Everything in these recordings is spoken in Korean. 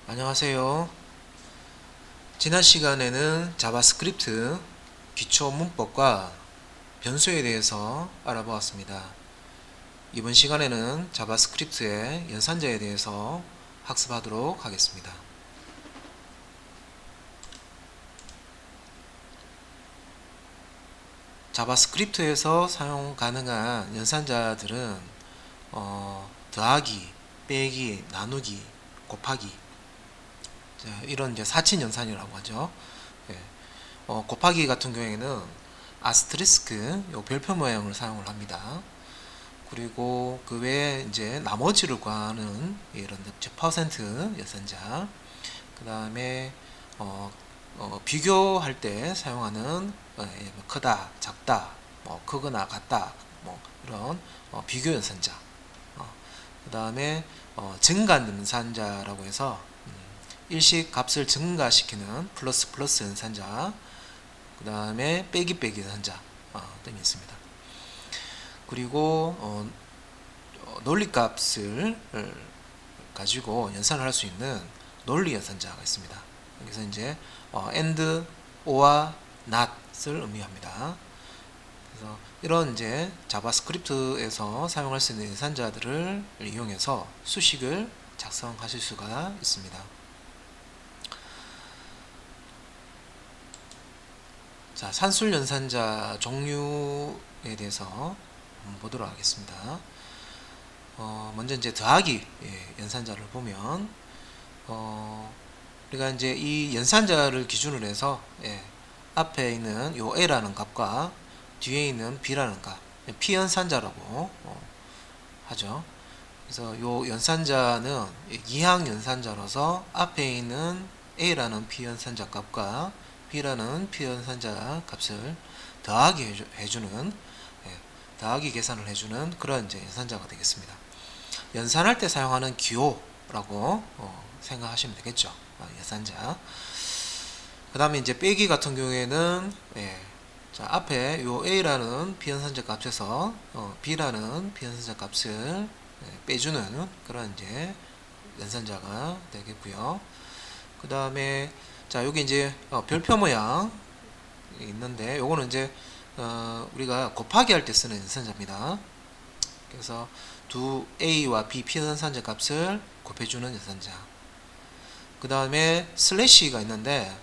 안녕하세요. 지난 시간에는 자바스크립트 기초 문법과 변수에 대해서 알아보았습니다. 이번 시간에는 자바스크립트의 연산자에 대해서 학습하도록 하겠습니다. 자바스크립트에서 사용 가능한 연산자들은 더하기, 빼기, 나누기, 곱하기, 이런 이제 사친 연산이라고 하죠. 예. 곱하기 같은 경우에는 아스트리스크 요 별표 모양을 사용을 합니다. 그리고 그 외에 이제 나머지를 구하는 이런 퍼센트 연산자, 그 다음에 비교할 때 사용하는 크다, 작다, 크거나 같다, 이런 비교 연산자. 그 다음에 증가 연산자라고 해서 일식 값을 증가시키는 플러스 플러스 연산자, 그 다음에 빼기 빼기 연산자 등이 있습니다. 그리고 논리값을 가지고 연산을 할 수 있는 논리 연산자가 있습니다. 여기서 이제 and, or와 not을 의미합니다. 그래서 이런 이제 자바스크립트에서 사용할 수 있는 연산자들을 이용해서 수식을 작성하실 수가 있습니다. 자, 산술 연산자 종류에 대해서 보도록 하겠습니다. 먼저 이제 더하기 연산자를 보면 우리가 이제 이 연산자를 기준으로 해서 앞에 있는 요 a라는 값과 뒤에 있는 b라는 값, 피연산자라고 하죠. 그래서 요 연산자는 이항 연산자로서 앞에 있는 a라는 피연산자 값과 b라는 피연산자 값을 더하기 해주는 더하기 계산을 해주는 그런 이제 연산자가 되겠습니다. 연산할 때 사용하는 기호라고 생각하시면 되겠죠. 연산자. 그 다음에 이제 빼기 같은 경우에는 자, 앞에 요 a라는 비연산자 값에서 b라는 비연산자 값을 빼주는 그런 이제 연산자가 되겠고요. 그 다음에 자, 여기 이제 별표 모양 있는데 요거는 이제 우리가 곱하기 할 때 쓰는 연산자입니다. 그래서 두 a와 b 피연산자 값을 곱해주는 연산자. 그 다음에 슬래시가 있는데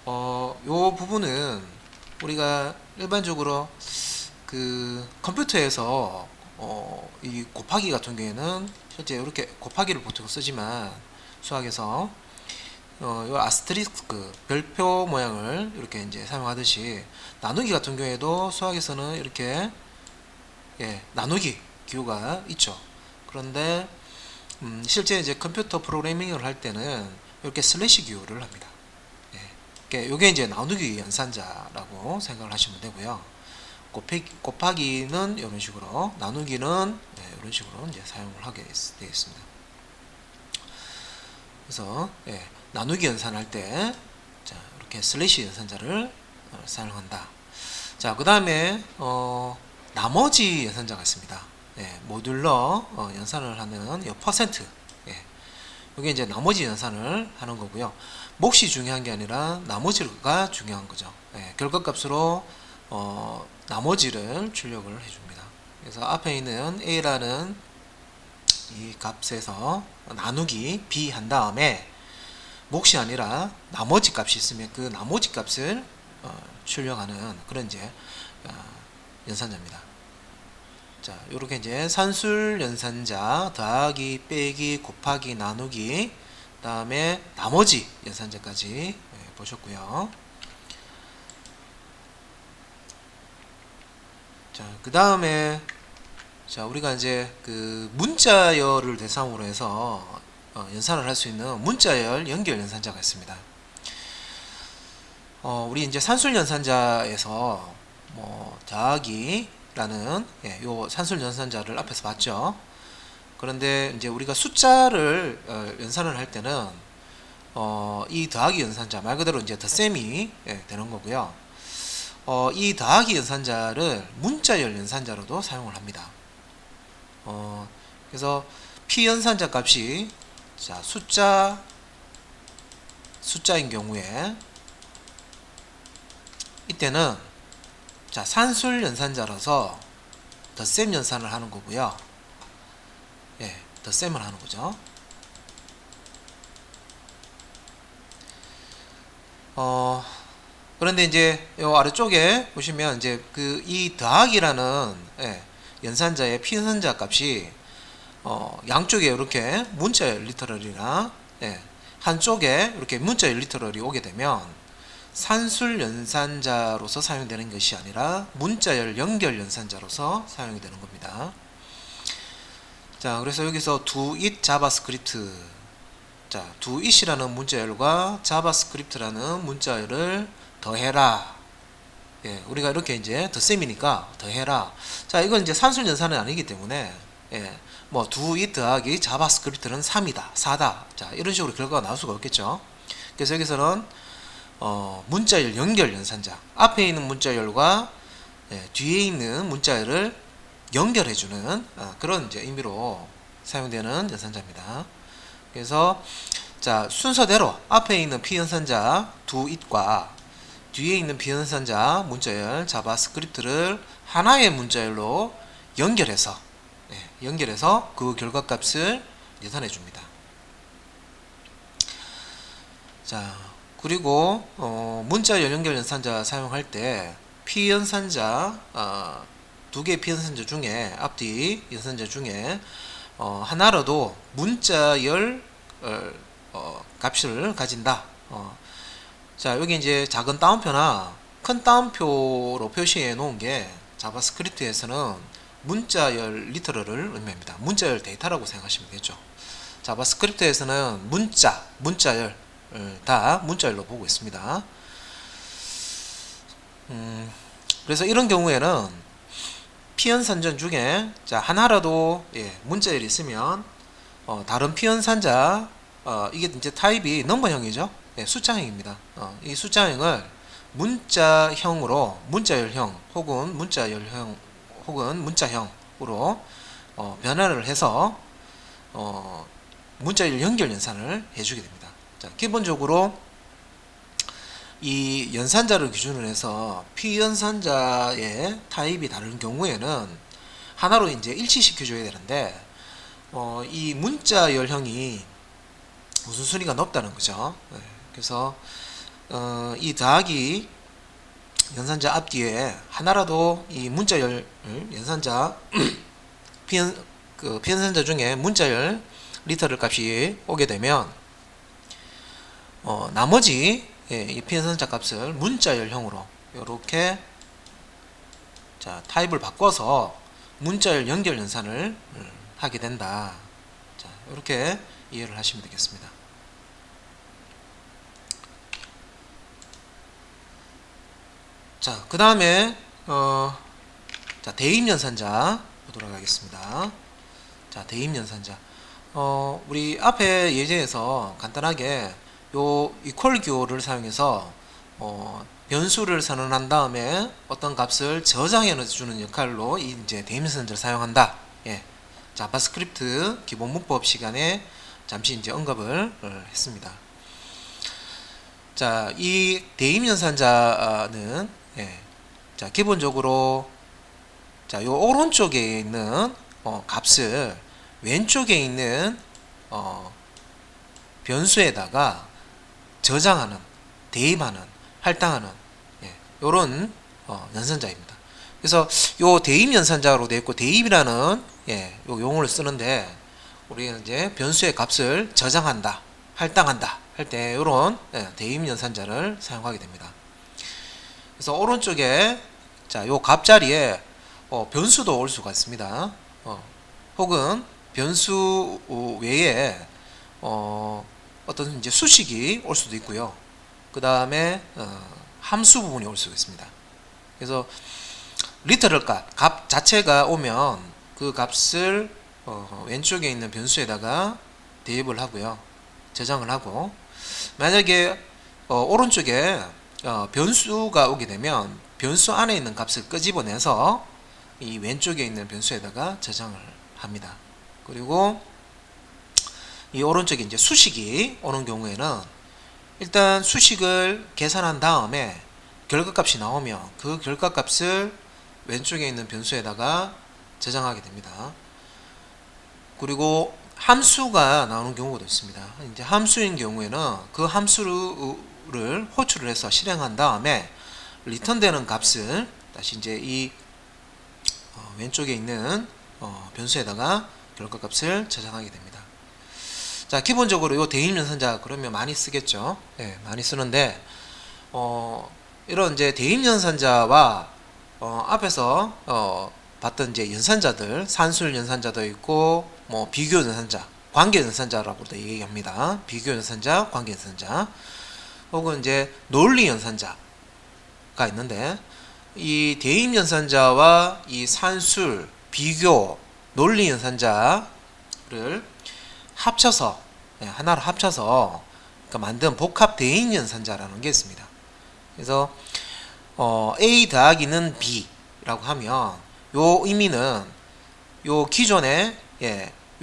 요 부분은 우리가 일반적으로 그 컴퓨터에서 이 곱하기 같은 경우에는 실제 이렇게 곱하기를 보통 쓰지만 수학에서 요 아스트리스크 별표 모양을 이렇게 이제 사용하듯이 나누기 같은 경우에도 수학에서는 이렇게 나누기 기호가 있죠. 그런데 실제 이제 컴퓨터 프로그래밍을 할 때는 이렇게 슬래시 기호를 합니다. 이게 이제 나누기 연산자라고 생각을 하시면 되고요. 곱하기는 이런 식으로, 나누기는 이런 식으로 이제 사용을 하게 되어 있습니다. 그래서 나누기 연산할 때 이렇게 슬래시 연산자를 사용한다. 자, 그 다음에 나머지 연산자가 있습니다. 모듈러 연산을 하는 퍼센트. 이게 이제 나머지 연산을 하는 거고요. 몫이 중요한 게 아니라 나머지가 중요한 거죠. 결과값으로 나머지를 출력을 해줍니다. 그래서 앞에 있는 a라는 이 값에서 나누기 b 한 다음에 몫이 아니라 나머지 값이 있으면 그 나머지 값을 출력하는 그런 이제 연산자입니다. 자, 요렇게 이제 산술 연산자 더하기, 빼기, 곱하기, 나누기, 다음에 나머지 연산자까지 보셨고요. 자, 그 다음에 자, 우리가 이제 그 문자열을 대상으로 해서 연산을 할 수 있는 문자열 연결 연산자가 있습니다. 우리 이제 산술 연산자에서 더하기라는 요 산술 연산자를 앞에서 봤죠. 그런데 이제 우리가 숫자를 연산을 할 때는 이 더하기 연산자 말 그대로 이제 덧셈이 되는 거고요. 이 더하기 연산자를 문자열 연산자로도 사용을 합니다. 그래서 p 연산자 값이 자 숫자 숫자인 경우에 이때는 자 산술 연산자라서 덧셈 연산을 하는 거고요. 예, 덧셈을 하는 거죠. 그런데 이제 요 아래쪽에 보시면 이제 그 이 더하기라는 예, 연산자의 피연산자 값이 양쪽에 이렇게 문자열 리터럴이나 예, 한쪽에 이렇게 문자열 리터럴이 오게 되면 산술 연산자로서 사용되는 것이 아니라 문자열 연결 연산자로서 사용이 되는 겁니다. 자, 그래서 여기서 do it 자바스크립트, 자, do it이라는 문자열과 자바스크립트라는 문자열을 더해라. 예, 우리가 이렇게 이제 덧셈이니까 더해라. 자, 이건 이제 산술 연산은 아니기 때문에 예, 뭐 do it 더하기 자바스크립트는 3이다, 4다. 자, 이런 식으로 결과가 나올 수가 없겠죠. 그래서 여기서는 문자열 연결 연산자, 앞에 있는 문자열과 예, 뒤에 있는 문자열을 연결해주는 그런 이제 의미로 사용되는 연산자입니다. 그래서 자 순서대로 앞에 있는 피연산자 do it과 뒤에 있는 피연산자 문자열 자바스크립트를 하나의 문자열로 연결해서 연결해서 그 결과값을 계산해 줍니다. 자 그리고 문자열 연결 연산자 사용할 때 피연산자 두 개의 피연산자 중에 앞뒤 연산자 중에 하나라도 문자열 값을 가진다. 자 여기 이제 작은 따옴표나 큰 따옴표로 표시해 놓은 게 자바스크립트에서는 문자열 리터럴을 의미합니다. 문자열 데이터라고 생각하시면 되죠. 자바스크립트에서는 문자열 다 문자열로 보고 있습니다. 그래서 이런 경우에는 피연산자 중에 자 하나라도 문자열이 있으면 다른 피연산자 이게 이제 타입이 넘버형이죠. 숫자형입니다. 이 숫자형을 문자형으로 문자열형 혹은 문자열형 혹은 문자형으로 변화를 해서 문자열 연결 연산을 해주게 됩니다. 자, 기본적으로 이 연산자를 기준으로 해서 피연산자의 타입이 다른 경우에는 하나로 이제 일치시켜 줘야 되는데 이 문자열형이 우선순위가 높다는 거죠. 그래서 이 더하기 연산자 앞뒤에 하나라도 이 문자열 연산자 피연산자 중에 문자열 리터럴 값이 오게 되면 나머지 이 피연산자 값을 문자열형으로 이렇게 자 타입을 바꿔서 문자열 연결 연산을 하게 된다. 자 이렇게 이해를 하시면 되겠습니다. 자, 그 다음에 자 대입 연산자 보도록 하겠습니다. 자, 대입 연산자. 우리 앞에 예제에서 간단하게 요 이퀄 기호를 사용해서 변수를 선언한 다음에 어떤 값을 저장해 주는 역할로 이제 대입 연산자를 사용한다. 예. 자바스크립트 기본 문법 시간에 잠시 이제 언급을 했습니다. 자, 이 대입 연산자는 자, 기본적으로 자, 요 오른쪽에 있는 값을 왼쪽에 있는 변수에다가 저장하는, 대입하는, 할당하는 요런 연산자입니다. 그래서 요 대입 연산자로 되어 있고 대입이라는 요 용어를 쓰는데 우리는 이제 변수의 값을 저장한다, 할당한다 할 때 요런 대입 연산자를 사용하게 됩니다. 그래서 오른쪽에 자, 요 값 자리에 변수도 올 수가 있습니다. 혹은 변수 외에 어떤 이제 수식이 올 수도 있고요. 그 다음에 함수 부분이 올 수가 있습니다. 그래서 리터럴 값 자체가 오면 그 값을 왼쪽에 있는 변수에다가 대입을 하고요. 저장을 하고 만약에 오른쪽에 변수가 오게 되면 변수 안에 있는 값을 끄집어내서 이 왼쪽에 있는 변수에다가 저장을 합니다. 그리고 이 오른쪽에 이제 수식이 오는 경우에는 일단 수식을 계산한 다음에 결과값이 나오면 그 결과값을 왼쪽에 있는 변수에다가 저장하게 됩니다. 그리고 함수가 나오는 경우도 있습니다. 이제 함수인 경우에는 그 함수를 호출을 해서 실행한 다음에 리턴되는 값을 다시 이제 이 왼쪽에 있는 변수에다가 결과값을 저장하게 됩니다. 자, 기본적으로 이 대입연산자 그러면 많이 쓰겠죠. 예, 많이 쓰는데 이런 이제 대입연산자와 앞에서 봤던 이제 연산자들, 산술 연산자도 있고 뭐 비교 연산자, 관계 연산자라고도 얘기합니다. 비교 연산자, 관계 연산자, 혹은 이제 논리 연산자가 있는데 이 대입 연산자와 이 산술, 비교, 논리 연산자를 합쳐서 하나로 합쳐서 그러니까 만든 복합 대입 연산자라는 게 있습니다. 그래서 A 더하기는 B라고 하면 요 의미는 요 기존의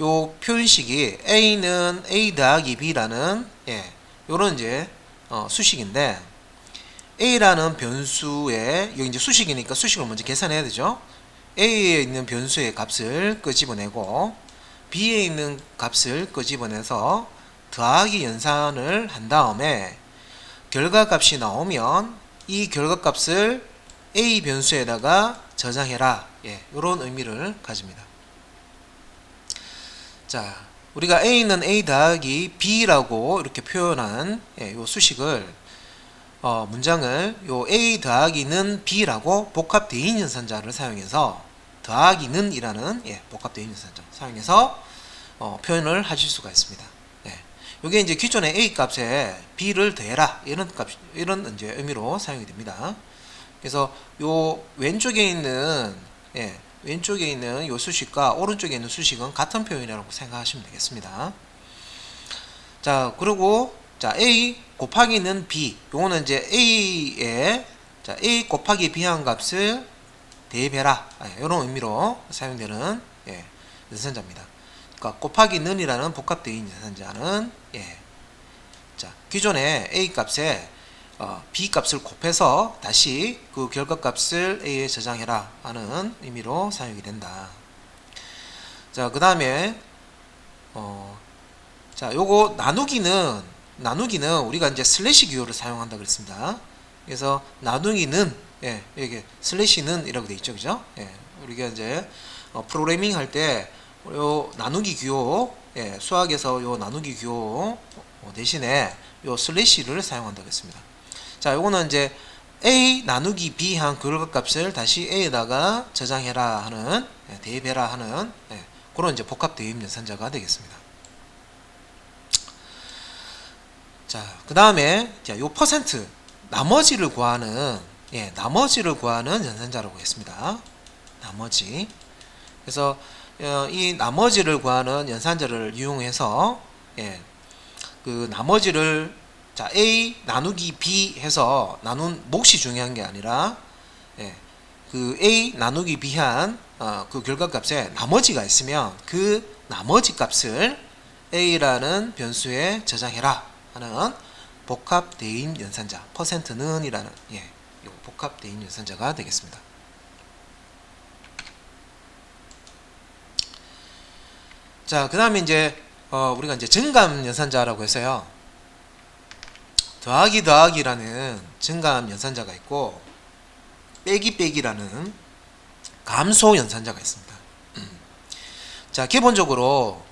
요 표현식이 A는 A 더하기 B라는 요런 이제 수식인데 A라는 변수에 여기 이제 수식이니까 수식을 먼저 계산해야 되죠. A에 있는 변수의 값을 끄집어내고 B에 있는 값을 끄집어내서 더하기 연산을 한 다음에 결과값이 나오면 이 결과값을 A 변수에다가 저장해라. 이런 의미를 가집니다. 자, 우리가 A는 A 더하기 B라고 이렇게 표현한 요 수식을 문장을 요 A 더하기는 B라고 복합 대인 연산자를 사용해서 더하기는 이라는 복합 대인 연산자 사용해서 표현을 하실 수가 있습니다. 요게 이제 기존의 A 값에 B를 더해라 이런 이제 의미로 사용이 됩니다. 그래서 요 왼쪽에 있는 요 수식과 오른쪽에 있는 수식은 같은 표현이라고 생각하시면 되겠습니다. 자, 그리고 자, A 곱하기는 B. 요거는 이제 A에 A 곱하기 B한 값을 대입해라. 이런 의미로 사용되는 연산자입니다. 그러니까 곱하기 는이라는 복합 대인 연산자는 자, 기존의 A 값에 B 값을 곱해서 다시 그 결과값을 A에 저장해라 하는 의미로 사용이 된다. 자, 그 다음에 자, 요거 나누기는 우리가 이제 슬래시 기호를 사용한다 그랬습니다. 그래서 나누기는 이게 슬래시는 이라고 돼 있죠, 그죠? 우리가 이제 프로그래밍 할 때 요 나누기 기호, 수학에서 요 나누기 기호 대신에 요 슬래시를 사용한다 그랬습니다. 자, 요거는 이제 A 나누기 B 한 결과값을 다시 A에다가 저장해라 하는 대입해라 하는 그런 이제 복합 대입 연산자가 되겠습니다. 자, 그 다음에 요 퍼센트 나머지를 구하는 연산자라고 했습니다. 나머지. 그래서 이 나머지를 구하는 연산자를 이용해서 그 나머지를 자, A 나누기 B 해서 나눈 몫이 중요한 게 아니라 그 A 나누기 B 한 그 결과값에 나머지가 있으면 그 나머지 값을 A라는 변수에 저장해라 하는 복합 대입 연산자 퍼센트는 이라는 복합 대입 연산자가 되겠습니다. 자, 그 다음에 이제 우리가 이제 증감 연산자라고 해서요, 더하기라는 증감 연산자가 있고 빼기라는 감소 연산자가 있습니다. 자, 기본적으로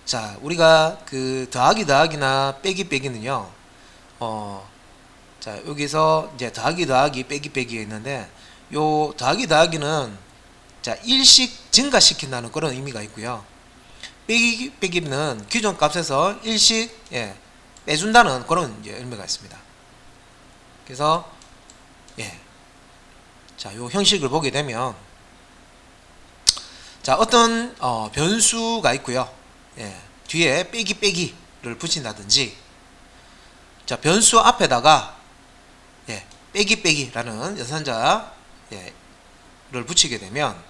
자, 우리가 그 더하기나 빼기는요, 자, 여기서 이제 더하기 빼기가 있는데, 요 더하기는 자, 일씩 증가시킨다는 그런 의미가 있고요. 빼기는 기존 값에서 일씩 빼준다는 그런 이제 의미가 있습니다. 그래서 자, 요 형식을 보게 되면 자, 어떤 변수가 있고요. 뒤에 빼기를 붙인다든지, 자, 변수 앞에다가 빼기라는 연산자를 붙이게 되면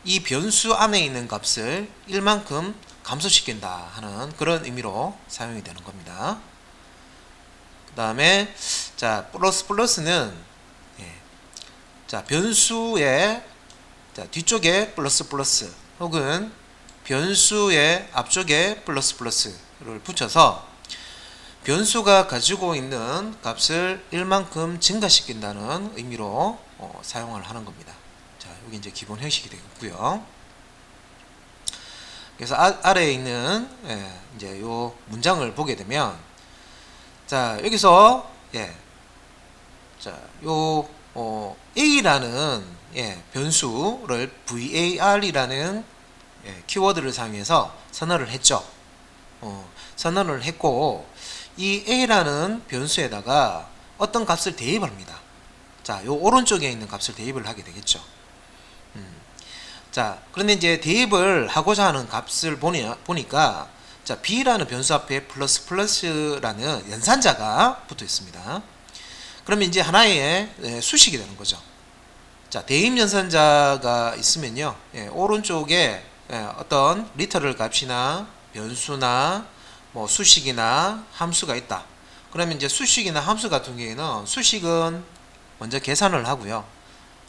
이 변수 안에 있는 값을 1만큼 감소시킨다 하는 그런 의미로 사용이 되는 겁니다. 그 다음에 자 플러스는 예, 자 변수의 자 뒤쪽에 플러스 혹은 변수의 앞쪽에 플러스를 붙여서 변수가 가지고 있는 값을 1만큼 증가시킨다는 의미로 사용을 하는 겁니다. 자, 여기 이제 기본 형식이 되겠고요. 그래서 아래에 있는 이제 요 문장을 보게 되면 자, 여기서 자, 요 a라는 변수를 var이라는 키워드를 사용해서 선언을 했죠. 선언을 했고 이 a라는 변수에다가 어떤 값을 대입합니다. 자, 요 오른쪽에 있는 값을 대입을 하게 되겠죠. 자, 그런데 이제 대입을 하고자 하는 값을 보니까 자, b라는 변수 앞에 플러스라는 연산자가 붙어 있습니다. 그러면 이제 하나의 수식이 되는 거죠. 자, 대입 연산자가 있으면요, 오른쪽에 어떤 리터럴 값이나 변수나 뭐 수식이나 함수가 있다. 그러면 이제 수식이나 함수 같은 경우에는 수식은 먼저 계산을 하고요.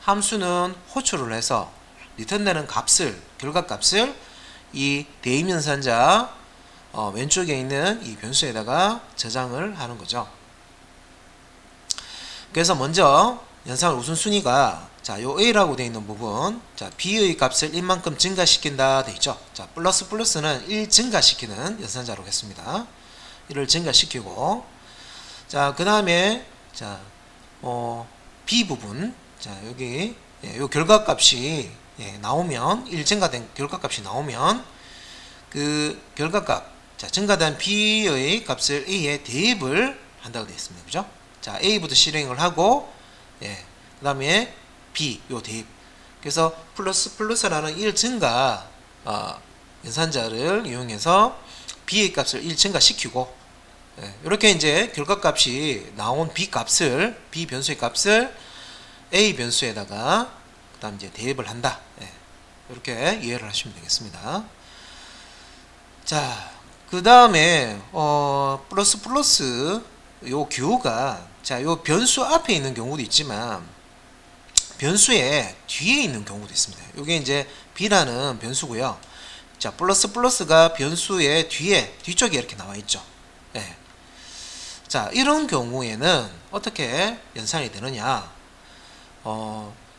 함수는 호출을 해서 리턴되는 값을 결과값을 이 대입 연산자 왼쪽에 있는 이 변수에다가 저장을 하는 거죠. 그래서 먼저 연산을 우선순위가 자, 요 a라고 되어 있는 부분, 자, b의 값을 1만큼 증가시킨다 되어 있죠. 자, 플러스는 1 증가시키는 연산자로 했습니다. 1을 증가시키고, 자, 그 다음에, 자, b 부분, 자, 여기, 요 결과값이, 나오면, 1 증가된 결과값이 나오면, 그 결과값, 자, 증가된 b의 값을 a에 대입을 한다고 되어 있습니다. 그죠? 자, a부터 실행을 하고, 그 다음에, b 요 대입. 그래서 플러스라는 1 증가 연산자를 이용해서 b의 값을 1 증가시키고 이렇게 이제 결과값이 나온 b 변수의 값을 a 변수에다가 그다음 이제 대입을 한다. 이렇게 이해를 하시면 되겠습니다. 자, 그 다음에 플러스 요 기호가 자, 요 변수 앞에 있는 경우도 있지만 변수의 뒤에 있는 경우도 있습니다. 이게 이제 b라는 변수고요. 자, 플러스가 변수의 뒤쪽에 이렇게 나와 있죠. 자, 이런 경우에는 어떻게 연산이 되느냐?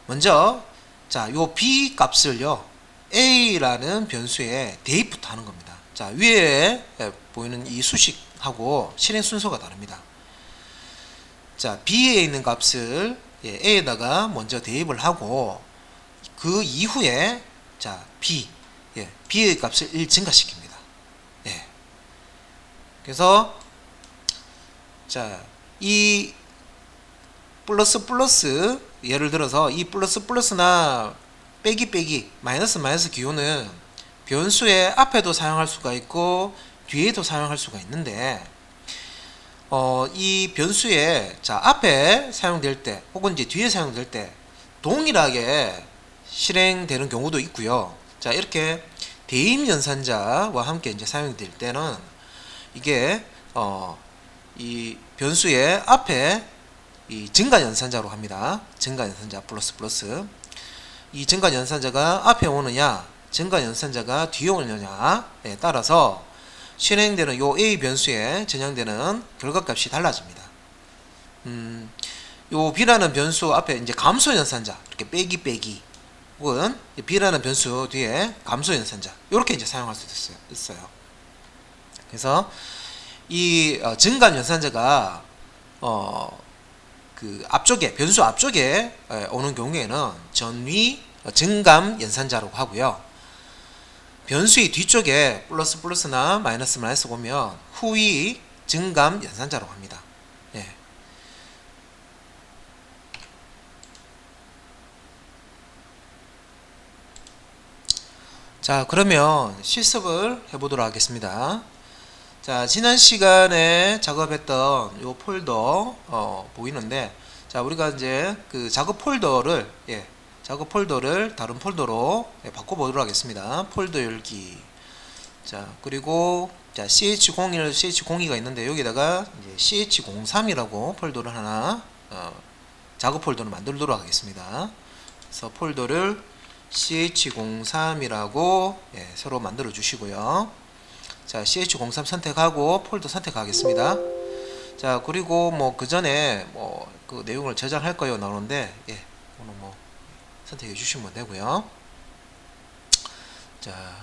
먼저 자, 요 b 값을요 a라는 변수에 대입부터 하는 겁니다. 자, 위에 보이는 이 수식하고 실행 순서가 다릅니다. 자, b에 있는 값을 a에다가 먼저 대입을 하고 그 이후에 자, b의 값을 1 증가시킵니다. 그래서 자, 이 플러스 예를 들어서 이 플러스나 빼기 마이너스 기호는 변수의 앞에도 사용할 수가 있고 뒤에도 사용할 수가 있는데 이 변수의 자, 앞에 사용될 때 혹은 이제 뒤에 사용될 때 동일하게 실행되는 경우도 있고요. 자, 이렇게 대입 연산자와 함께 이제 사용될 때는 이게 이 변수의 앞에 이 증가 연산자로 합니다. 증가 연산자 플러스 이 증가 연산자가 앞에 오느냐 증가 연산자가 뒤에 오느냐에 따라서 실행되는 요 a 변수에 전향되는 결과값이 달라집니다. 요 b라는 변수 앞에 이제 감소 연산자 이렇게 빼기 혹은 b라는 변수 뒤에 감소 연산자 이렇게 이제 사용할 수 있어요. 그래서 이 증감 연산자가 그 앞쪽에 변수 앞쪽에 오는 경우에는 전위 증감 연산자라고 하고요. 변수의 뒤쪽에 플러스나 마이너스 오면 후위 증감 연산자라고 합니다. 자, 그러면 실습을 해보도록 하겠습니다. 자, 지난 시간에 작업했던 요 폴더 보이는데, 자, 우리가 이제 그 작업 폴더를 다른 폴더로 바꿔보도록 하겠습니다. 폴더 열기. 자, 그리고 자, ch01, ch02가 있는데 여기다가 이제 ch03이라고 폴더를 하나 작업 폴더를 만들도록 하겠습니다. 그래서 폴더를 ch03이라고 새로 만들어 주시고요. 자, ch03 선택하고 폴더 선택하겠습니다. 자, 그리고 뭐 그 전에 뭐 그 내용을 저장할 거요 나오는데 오늘 뭐 선택해 주시면 되고요. 자,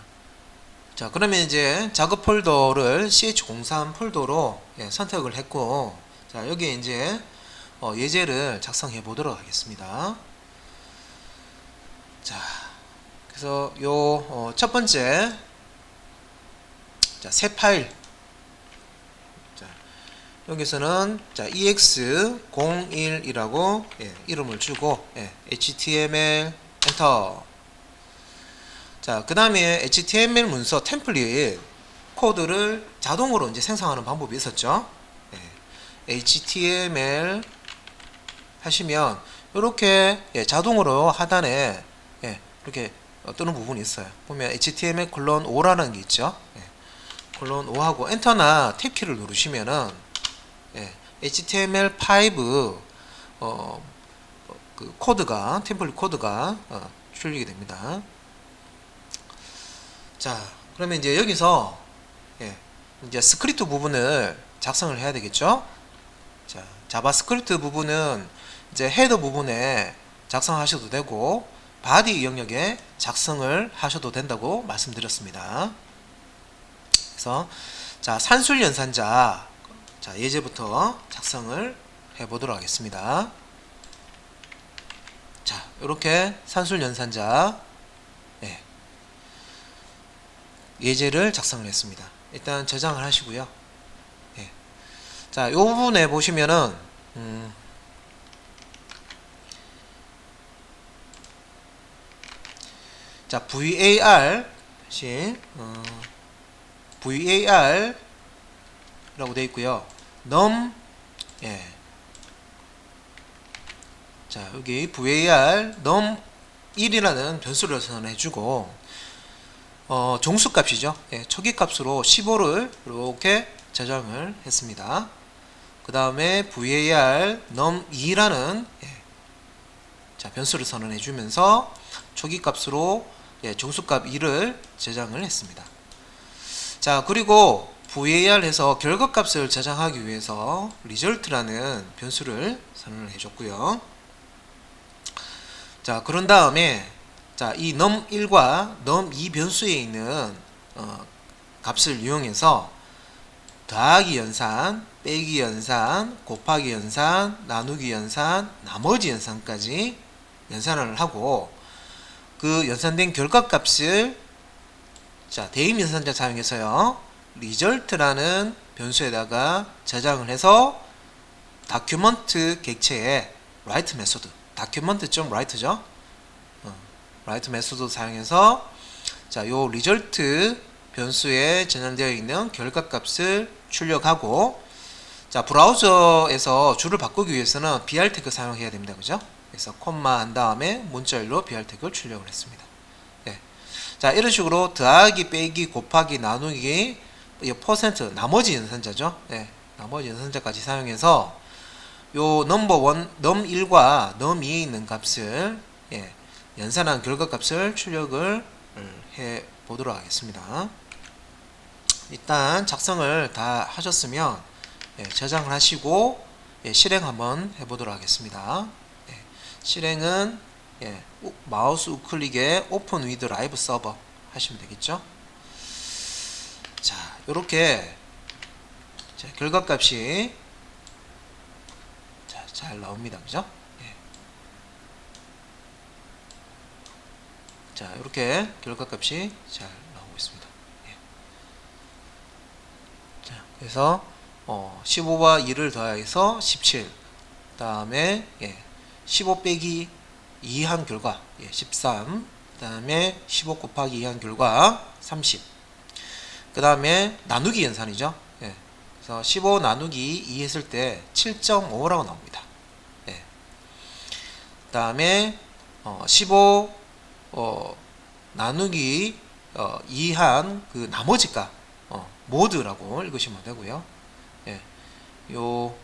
그러면 이제 작업 폴더를 ch03 폴더로 선택을 했고, 자, 여기에 이제 예제를 작성해 보도록 하겠습니다. 자, 그래서 요 첫 번째, 자, 새 파일. 자, 여기서는 자, ex01이라고 이름을 주고 html 엔터. 자, 그 다음에 HTML 문서 템플릿 코드를 자동으로 이제 생성하는 방법이 있었죠. HTML 하시면 이렇게 자동으로 하단에 이렇게 뜨는 부분이 있어요. 보면 HTML 콜론 5라는 게 있죠. 콜론 5하고 엔터나 탭키를 누르시면은 HTML5 그 코드가 템플릿 코드가 출력이 됩니다. 자, 그러면 이제 여기서 이제 스크립트 부분을 작성을 해야 되겠죠. 자, 자바스크립트 부분은 이제 헤더 부분에 작성하셔도 되고 바디 영역에 작성을 하셔도 된다고 말씀드렸습니다. 그래서 자, 산술 연산자, 자, 예제부터 작성을 해 보도록 하겠습니다. 자, 이렇게 산술 연산자 예제를 작성을 했습니다. 일단 저장을 하시고요. 자, 요 부분에 보시면은 자, var var 라고 되어 있고요. num 자, 여기 var num 1이라는 변수를 선언해주고 종수값이죠. 초기값으로 15를 이렇게 저장을 했습니다. 그 다음에 var num2라는 자, 변수를 선언해 주면서 초기값으로 종수값 2를 저장을 했습니다. 자, 그리고 var 해서 결과값을 저장하기 위해서 result라는 변수를 선언을 해줬고요. 자, 그런 다음에 자, 이 num1과 num2 변수에 있는 값을 이용해서 더하기 연산, 빼기 연산, 곱하기 연산, 나누기 연산, 나머지 연산까지 연산을 하고 그 연산된 결과값을 자, 대입 연산자 사용해서요. result라는 변수에다가 저장을 해서 다큐먼트 객체에 write 메소드, document.write죠. write 메소드 사용해서 자, 요 result 변수에 저장되어 있는 결과값을 출력하고 자, 브라우저에서 줄을 바꾸기 위해서는 br 태그 사용해야 됩니다. 그죠? 그래서 콤마 한 다음에 문자열로 br 태그를 출력을 했습니다. 자, 이런 식으로 더하기, 빼기, 곱하기, 나누기, 퍼센트, 나머지 연산자죠. 나머지 연산자까지 사용해서 요 넘버 1, num1과 num2에 있는 값을 연산한 결과값을 출력을 해 보도록 하겠습니다. 일단 작성을 다 하셨으면 저장을 하시고 실행 한번 해 보도록 하겠습니다. 실행은 마우스 우클릭에 오픈 위드 라이브 서버 하시면 되겠죠. 자, 요렇게 결과값이 잘 나옵니다. 그죠? 자, 이렇게 결과값이 잘 나오고 있습니다. 자, 그래서 15와 2를 더해서 17. 그 다음에 15 빼기 2 한 결과 13. 그 다음에 15 곱하기 2 한 결과 30. 그 다음에 나누기 연산이죠. 그래서 15 나누기 2 했을 때 7.5라고 나옵니다. 그 다음에 15 나누기 2한 그 나머지 값 모드라고 읽으시면 되고요. 예, 요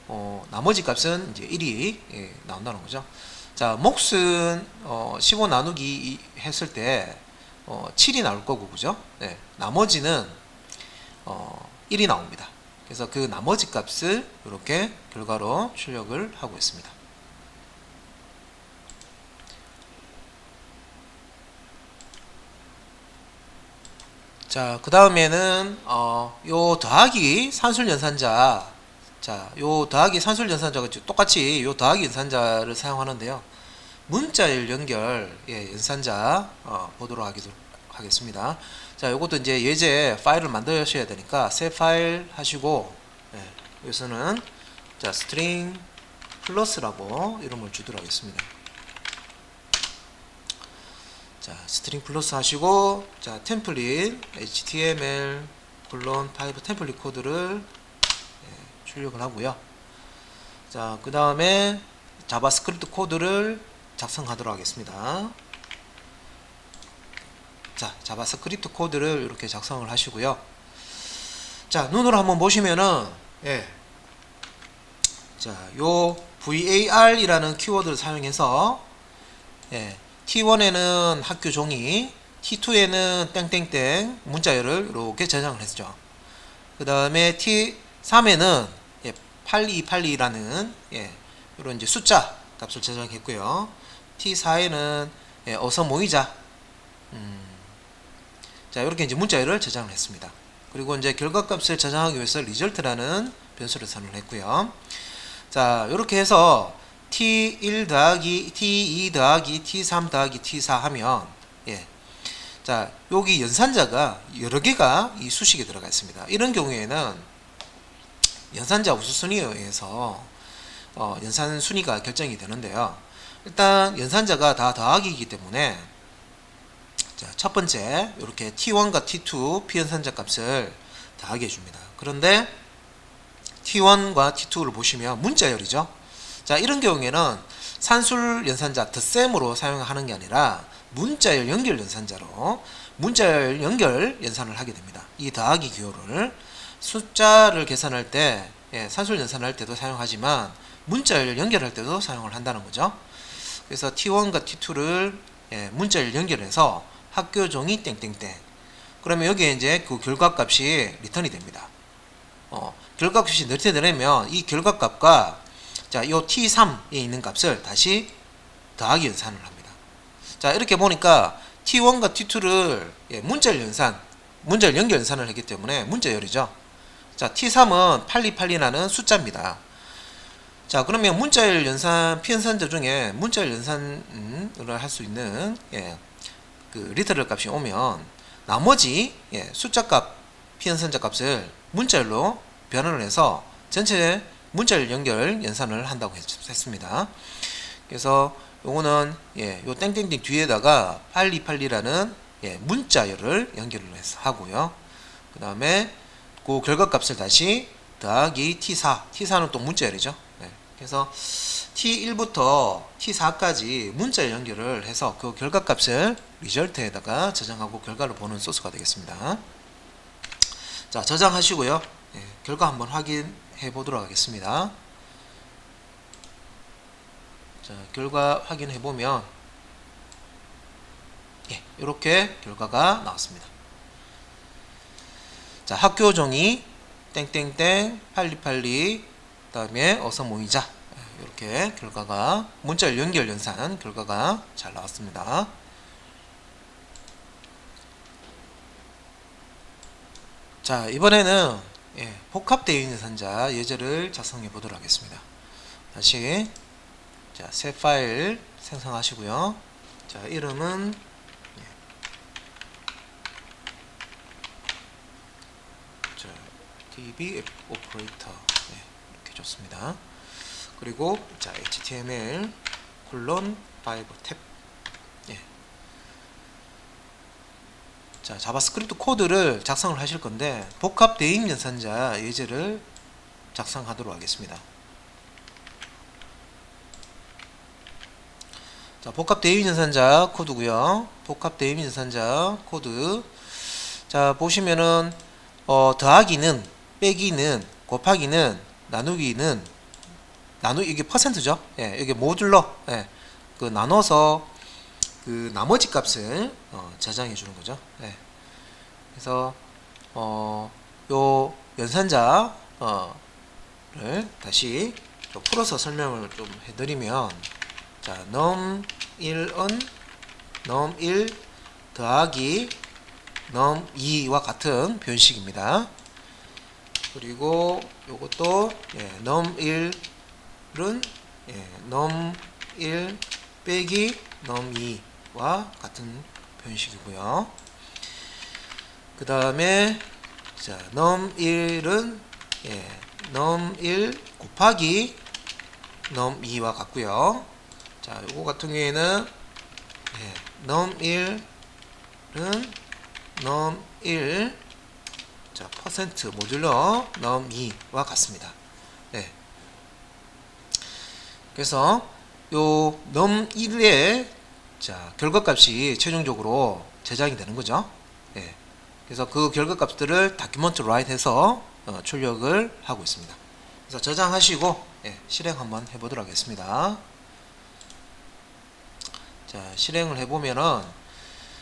나머지 값은 이제 1이 나온다는 거죠. 자, 몫은 15 나누기 했을 때 7이 나올 거고, 그죠? 네, 나머지는 1이 나옵니다. 그래서 그 나머지 값을 이렇게 결과로 출력을 하고 있습니다. 자, 그 다음에는 요 더하기 산술연산자, 자, 요 더하기 산술연산자가 똑같이 요 더하기 연산자를 사용하는데요. 문자열 연결 연산자 보도록 하겠습니다. 자, 요것도 이제 예제 파일을 만드셔야 되니까 새 파일 하시고, 여기서는 자 스트링 플러스라고 이름을 주도록 하겠습니다. 자, 스트링 플러스 하시고, 자, 템플릿 HTML 콜론 5 템플릿 코드를 출력을 하고요. 자, 그 다음에 자바스크립트 코드를 작성하도록 하겠습니다. 자, 자바스크립트 코드를 이렇게 작성을 하시고요. 자, 눈으로 한번 보시면은, 자, 요 var이라는 키워드를 사용해서, T1에는 학교 종이, T2에는 땡땡땡 문자열을 이렇게 저장을 했죠. 그 다음에 T3에는 8282라는 이런 이제 숫자 값을 저장했고요. T4에는 어서 모이자. 자, 이렇게 이제 문자열을 저장을 했습니다. 그리고 이제 결과값을 저장하기 위해서 리절트라는 변수를 선언을 했고요. 자, 이렇게 해서 T1 더하기 T2 더하기 T3 더하기 T4 하면 자, 여기 연산자가 여러 개가 이 수식에 들어가 있습니다. 이런 경우에는 연산자 우수순위에 의해서 연산 순위가 결정이 되는데요. 일단 연산자가 다 더하기이기 때문에, 자, 첫 번째 이렇게 T1과 T2 피연산자 값을 더하게 해줍니다. 그런데 T1과 T2를 보시면 문자열이죠. 자, 이런 경우에는 산술 연산자 덧셈으로 사용하는 게 아니라 문자열 연결 연산자로 문자열 연결 연산을 하게 됩니다. 이 더하기 기호를 숫자를 계산할 때, 산술 연산할 때도 사용하지만 문자열 연결할 때도 사용을 한다는 거죠. 그래서 T1과 T2를 문자열 연결해서 학교 종이 땡땡땡. 그러면 여기에 이제 그 결과값이 리턴이 됩니다. 결과값이 리턴되려면 이 결과값과, 자, 요 T3에 있는 값을 다시 더하기 연산을 합니다. 자, 이렇게 보니까 T1과 T2를 문자열 연결 연산을 했기 때문에 문자열이죠. 자, T3은 8282라는 숫자입니다. 자, 그러면 문자열 연산 피연산자 중에 문자열 연산을 할 수 있는 그 리터럴 값이 오면 나머지 숫자 값 피연산자 값을 문자열로 변환을 해서 전체 문자열 연결 연산을 한다고 했습니다. 그래서 요거는 요 땡땡땡 뒤에다가 8282라는 문자열을 연결을 해서 하고요. 그 다음에 그 결과값을 다시 더하기 T4는 또 문자열이죠. 그래서 T1부터 T4까지 문자열 연결을 해서 그 결과값을 리절트에다가 저장하고 결과를 보는 소스가 되겠습니다. 자, 저장하시고요. 결과 한번 확인해 보도록 하겠습니다. 자, 결과 확인해 보면 이렇게 결과가 나왔습니다. 자, 학교 종이 땡땡땡 8282 그다음에 어서 모이자, 이렇게 결과가 문자열 연결 연산 결과가 잘 나왔습니다. 자, 이번에는 복합대응 연산자 예제를 작성해 보도록 하겠습니다. 다시 자, 새 파일 생성하시고요. 자, 이름은 자, DB 오퍼레이터 이렇게 좋습니다. 그리고 자, HTML 콜론 5 탭. 자, 자바스크립트 코드를 작성을 하실 건데 복합 대입 연산자 예제를 작성하도록 하겠습니다. 자, 복합 대입 연산자 코드고요. 복합 대입 연산자 코드. 자, 보시면은 더하기는, 빼기는, 곱하기는, 나누기는, 이게 퍼센트죠. 예, 이게 모듈러, 예, 그 나눠서 그 나머지 값을 저장해 주는 거죠. 예. 그래서 요 연산자를 다시 좀 풀어서 설명을 좀 해드리면, 자, num1은 num1 더하기 num2와 같은 표현식입니다. 그리고 요것도 num1은 num1 빼기 num2와 같은 표현식이고요. 그 다음에 자, num1은 num1 곱하기 num2와 같고요. 자, 요거 같은 경우에는 num1은 num1 자, 퍼센트 모듈러 num2와 같습니다. 네. 그래서 요 num1의 자, 결과값이 최종적으로 저장이 되는 거죠. 예. 그래서 그 결과값들을 다큐먼트 라이트 해서 출력을 하고 있습니다. 그래서 저장하시고 실행 한번 해보도록 하겠습니다. 자, 실행을 해보면은,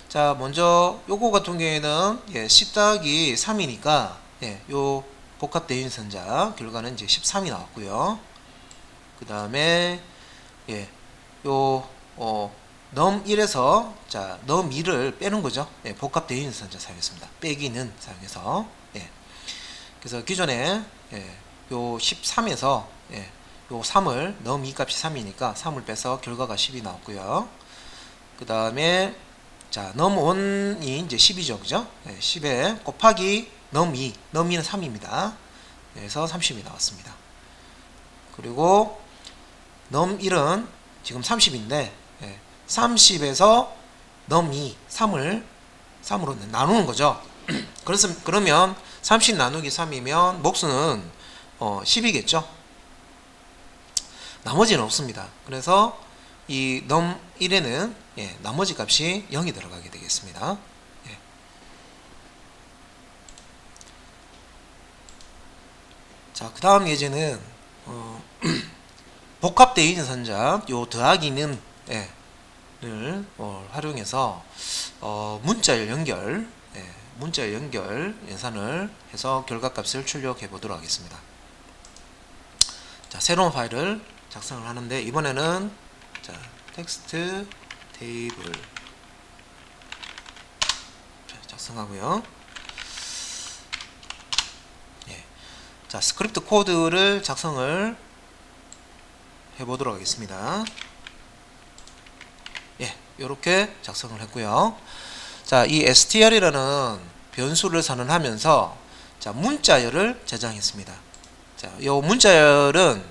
자, 먼저 요거 같은 경우에는 10 더하기 3이니까 요 복합 대인선자 결과는 이제 13이 나왔고요. 그 다음에 요 num1에서 자 num2를 빼는 거죠. 복합 대인선자 사용했습니다. 빼기는 사용해서. 그래서 기존에 요 13에서 요 3을 num2 값이 3이니까 3을 빼서 결과가 10이 나왔고요. 그 다음에 자 num1이 이제 10이죠, 그죠? 10에 곱하기 num2, num2는 3입니다. 그래서 30이 나왔습니다. 그리고 num1은 지금 30인데 30에서 num2, 3으로 나누는 거죠. 그러면 30 나누기 3이면 목수는 10이겠죠. 나머지는 없습니다. 그래서 이 num1에는 나머지 값이 0이 들어가게 되겠습니다. 자, 그 다음 예제는 복합 대인선자 요 더하기는 를 활용해서 문자열 연결 연산을 해서 결과값을 출력해 보도록 하겠습니다. 자, 새로운 파일을 작성을 하는데, 이번에는 자, 텍스트 테이블 작성하고요. 자, 스크립트 코드를 작성을 해 보도록 하겠습니다. 이렇게 작성을 했고요. 자, 이 str이라는 변수를 선언하면서 자, 문자열을 저장했습니다. 자, 이 문자열은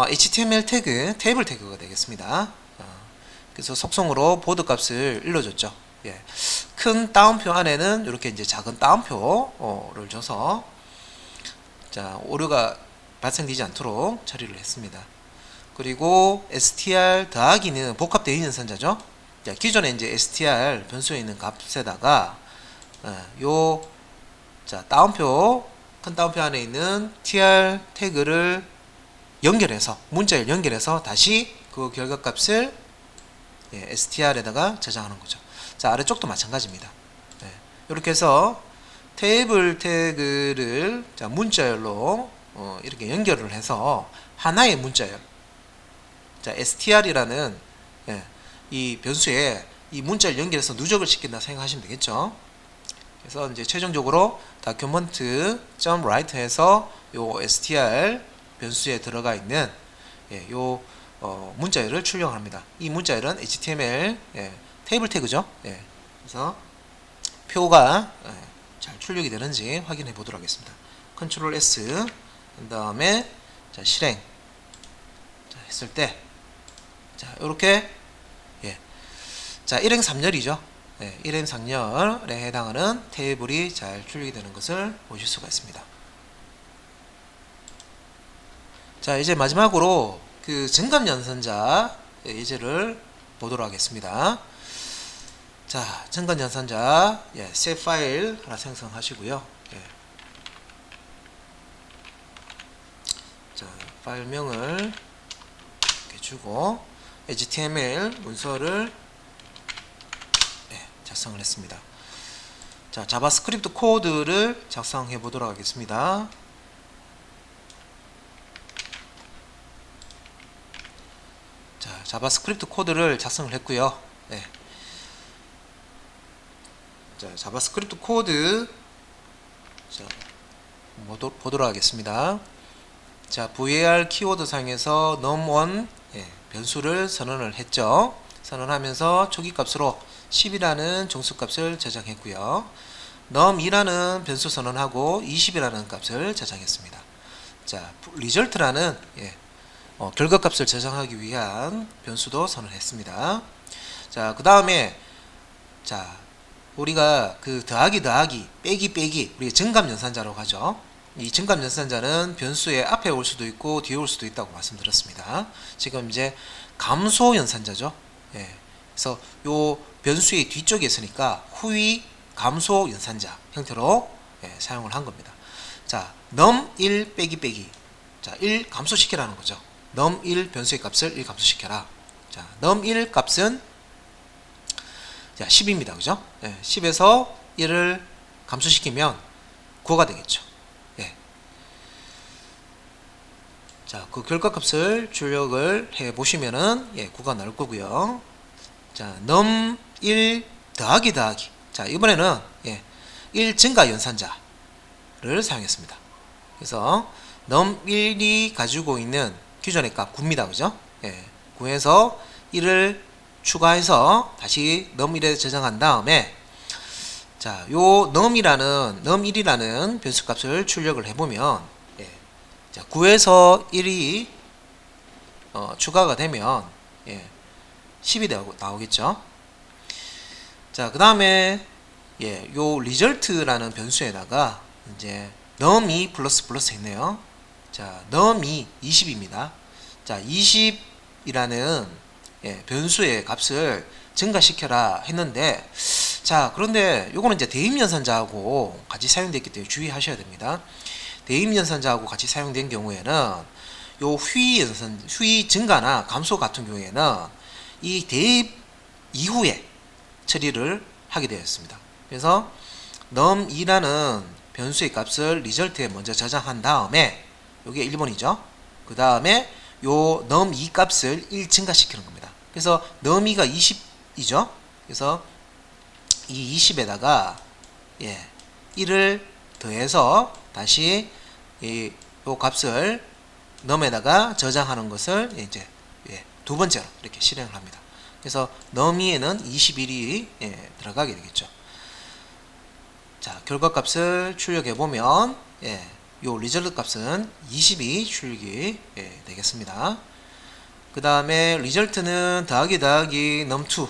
HTML 태그, 테이블 태그가 되겠습니다. 그래서 속성으로 보드 값을 일러줬죠. 큰 따옴표 안에는 이렇게 이제 작은 따옴표를 줘서 자, 오류가 발생되지 않도록 처리를 했습니다. 그리고 str 더하기는 복합 대인선자죠. 자, 기존에 이제 str 변수에 있는 값에다가 자, 따옴표, 큰 따옴표 안에 있는 tr 태그를 연결해서, 문자열 연결해서 다시 그 결과값을 str에다가 저장하는 거죠. 자, 아래쪽도 마찬가지입니다. 이렇게 해서 테이블 태그를 자, 문자열로 이렇게 연결을 해서 하나의 문자열, 자, str이라는 이 변수에 이 문자를 연결해서 누적을 시킨다 생각하시면 되겠죠. 그래서 이제 최종적으로 document.write에서 요 str 변수에 들어가 있는 요 문자열을 출력합니다. 이 문자열은 HTML 테이블 태그죠. 그래서 표가 잘 출력이 되는지 확인해 보도록 하겠습니다. Ctrl S, 그 다음에 자, 실행 자, 했을 때 자, 요렇게 자, 일행 3열이죠. 일행 3열에 해당하는 테이블이 잘 출력이 되는 것을 보실 수가 있습니다. 자, 이제 마지막으로 그 증감 연산자 예제를 보도록 하겠습니다. 자, 증감 연산자 set 파일 하나 생성하시고요. 예. 자, 파일명을 이렇게 주고 HTML 문서를 작성을 했습니다. 자, 자바스크립트 코드를 작성해 보도록 하겠습니다. 자, 자바스크립트 코드를 작성을 했고요. 네. 자, 자바스크립트 코드 자, 보도록 하겠습니다. 자, var 키워드 상에서 num1 변수를 선언을 했죠. 선언하면서 초기값으로 10이라는 정수값을 저장했고요. num2라는 변수 선언하고 20이라는 값을 저장했습니다. 자, result라는 결과값을 저장하기 위한 변수도 선언했습니다. 자, 그 다음에 자, 우리가 그 더하기 빼기 우리가 증감연산자라고 하죠. 이 증감연산자는 변수의 앞에 올 수도 있고 뒤에 올 수도 있다고 말씀드렸습니다. 지금 이제 감소연산자죠. 그래서 요 변수의 뒤쪽에 있으니까 후위 감소연산자 형태로 사용을 한 겁니다. 자, num1 빼기 자, 1 감소시키라는 거죠. num1 변수의 값을 1 감소시켜라. 자, num1 값은 자, 10입니다. 그죠? 10에서 1을 감소시키면 9가 되겠죠. 자, 그 결과값을 출력을 해 보시면은 9가 나올 거고요. 자, num1 더하기 자, 이번에는 1 증가 연산자를 사용했습니다. 그래서 num1이 가지고 있는 기존의 값 9입니다. 그죠? 9에서 1을 추가해서 다시 num1에 저장한 다음에 자, 요 num1이라는 변수 값을 출력을 해 보면 자, 9에서 1이 추가가 되면 10이 나오겠죠. 자, 그 다음에 요 result라는 변수에다가 이제 num2 플러스 했네요. 자, num2 20입니다. 자, 20이라는 변수의 값을 증가시켜라 했는데, 자, 그런데 요거는 이제 대입연산자하고 같이 사용됐기 때문에 주의하셔야 됩니다. 대입연산자하고 같이 사용된 경우에는 요 휘 증가나 감소 같은 경우에는 이 대입 이후에 처리를 하게 되었습니다. 그래서 num2라는 변수의 값을 result에 먼저 저장한 다음에 요게 1번이죠. 그 다음에 요 num2 값을 1 증가시키는 겁니다. 그래서 num2가 20이죠. 그래서 이 20에다가 1을 더해서 다시 요 값을 num에다가 저장하는 것을 이제 두 번째로 이렇게 실행을 합니다. 그래서 num2에는 21이 들어가게 되겠죠. 자, 결과값을 출력해 보면 요 result 값은 20이 출력이 되겠습니다. 그 다음에 result는 더하기 num2.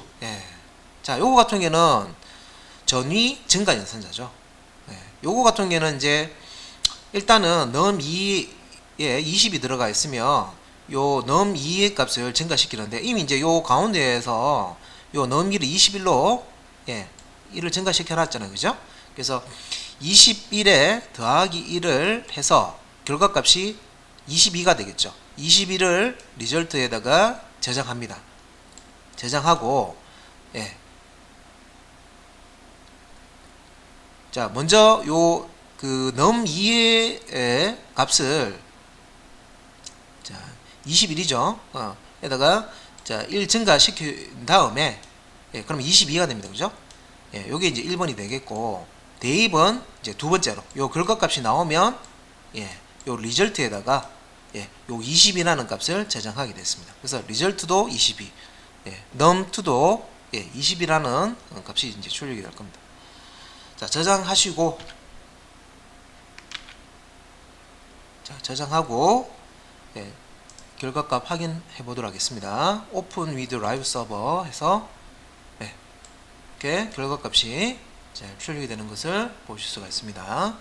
자, 요거 같은 경우는 전위 증가 연산자죠. 요거 같은 경우는 이제 일단은 num2에 20이 들어가 있으면 요 num2의 값을 증가시키는데 이미 이제 요 가운데에서 요 num2를 21로 1을 증가시켜 놨잖아요. 그죠? 그래서 21에 더하기 1을 해서 결과값이 22가 되겠죠. 21을 result에다가 저장합니다. 저장하고 자, 먼저 요 그 num2의 값을 자, 21이죠. 에다가 자, 1 증가시킨 다음에 그럼 22가 됩니다. 그죠? 요게 이제 1번이 되겠고 대입은 이제 두 번째로 요 결과값이 나오면 요 result에다가 요 20이라는 값을 저장하게 됐습니다. 그래서 result도 22, num2도 20이라는 값이 이제 출력이 될 겁니다. 자, 저장하시고 자, 저장하고 결과값 확인해 보도록 하겠습니다. 오픈 위드 라이브 서버 해서 이렇게 결과값이 출력이 되는 것을 보실 수가 있습니다.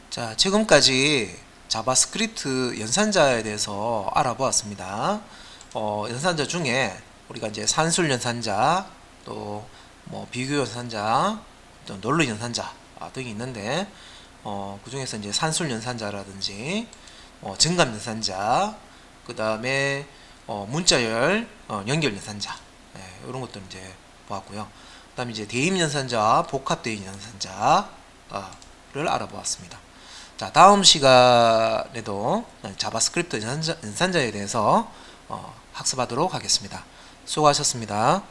자, 지금까지 자바스크립트 연산자에 대해서 알아보았습니다. 연산자 중에 우리가 이제 산술 연산자, 또 뭐 비교 연산자, 또 논리 연산자 등이 있는데 그 중에서 이제 산술 연산자라든지 증감 연산자, 그 다음에 문자열 연결 연산자, 이런 것들 이제 보았고요. 그 다음에 이제 대입 연산자, 복합 대입 연산자를 알아보았습니다. 자, 다음 시간에도 자바스크립트 연산자에 대해서 학습하도록 하겠습니다. 수고하셨습니다.